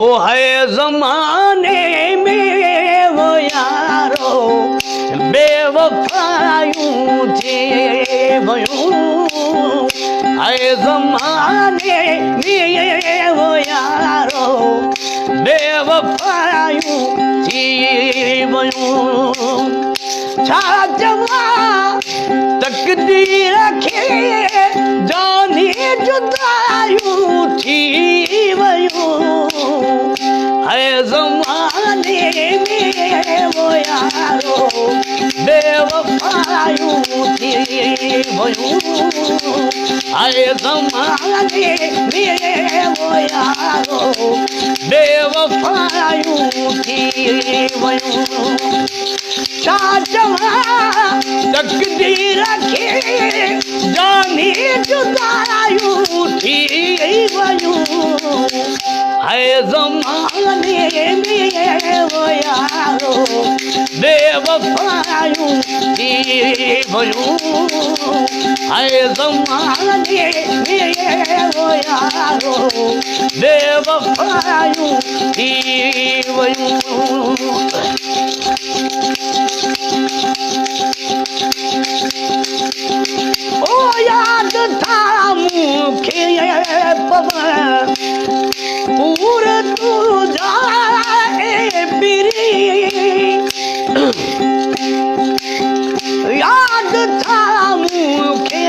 वो है ज़माने में वो यारो बेवफायूं थी वयूं है ज़माने में वो यारो बेवफायूं थी वयूं छा चवां तक़दीर खे जानी जुदायूं थी वयूं है ज़माने में वो यारो बेवफायूं थी वयूं है ज़माने में वो यारो बेवफायूं थी वयूं छा चवां तक़दीर खे जानी जुदायूं थी वयूं है ज़माने में वो यारो बेवफायूं थी वयूं है ज़माने में वो यारो बेवफायूं थी वयूं ओ याद था मूंखे पवन पूर तू जाए पिरी याद था मूंखे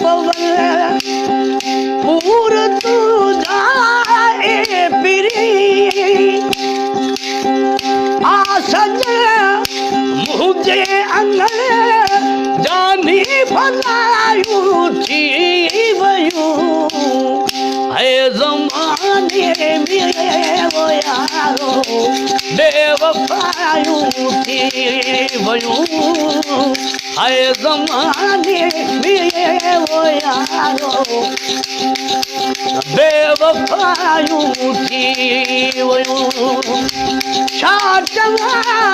पवन पूर तू जाए पिरी आ सजन मुझे अंगण जानी भलायूं थी वयूं है ज़माने में वो यारो बेवफायूं थी वयूं है ज़माने में वो यारो बेवफायूं थी वयूं छा चवां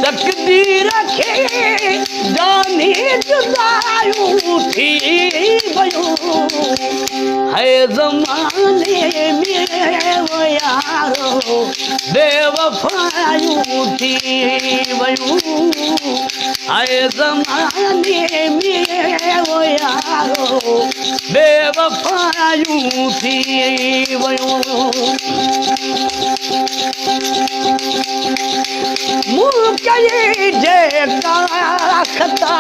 तक़दीर खे जानी जुदायूं थी वयूं है ज़माने में वो यारो बेवफायूं थी वयूं है ज़माने में वो यारो बेवफायूं थी वयूं मुझे जेका खता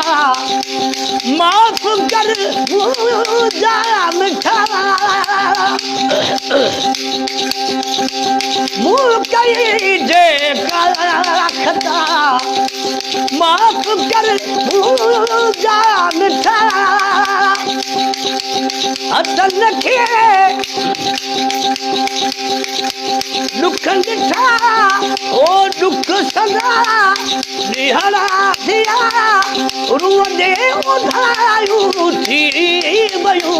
माफ़ कर मुझा मिठा मुझे जेका खता माफ़ कर मुझा मिठा अतन खे दुख ॾिठा ओ दुख सदा निहरा थिया रूह दे उधायूं थी वयूं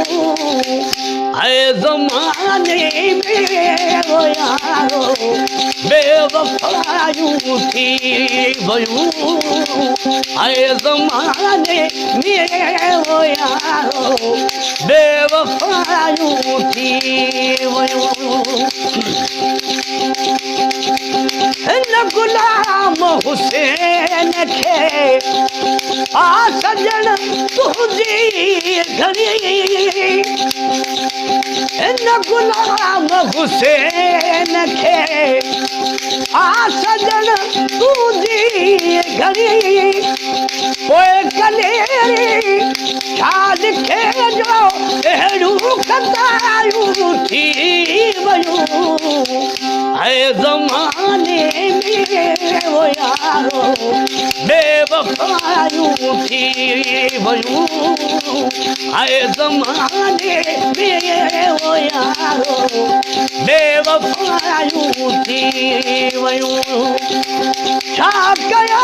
है ज़माने में वो यारो बेवफायूं थी वयूं है ज़माने में वो यारो बेवफायूं थी वयूं हिन गुलाम हुसैन खे आ सजन तुंहिंजी घड़ी हिन गुलाम हुसैन खे आ सजन तुंहिंजी घड़ी पोइ कलेरी छा लिखे जो अहिड़ियूं कतायूं थी वयूं है ज़माने में वो यारो बेवफायूं थी वयूं है ज़माने में वो यारो बेवफायूं थी वयूं छा कया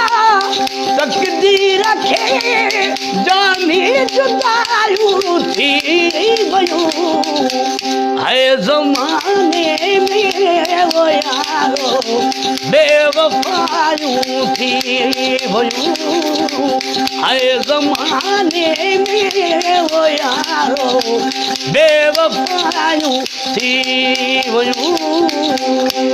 तक़दीर खे जानी जुदायूं थी वयूं है ज़माने में वो यारो बेवफायूं थी वयूं हाय ज़माने में वो यारो बेवफायूं थी वयूं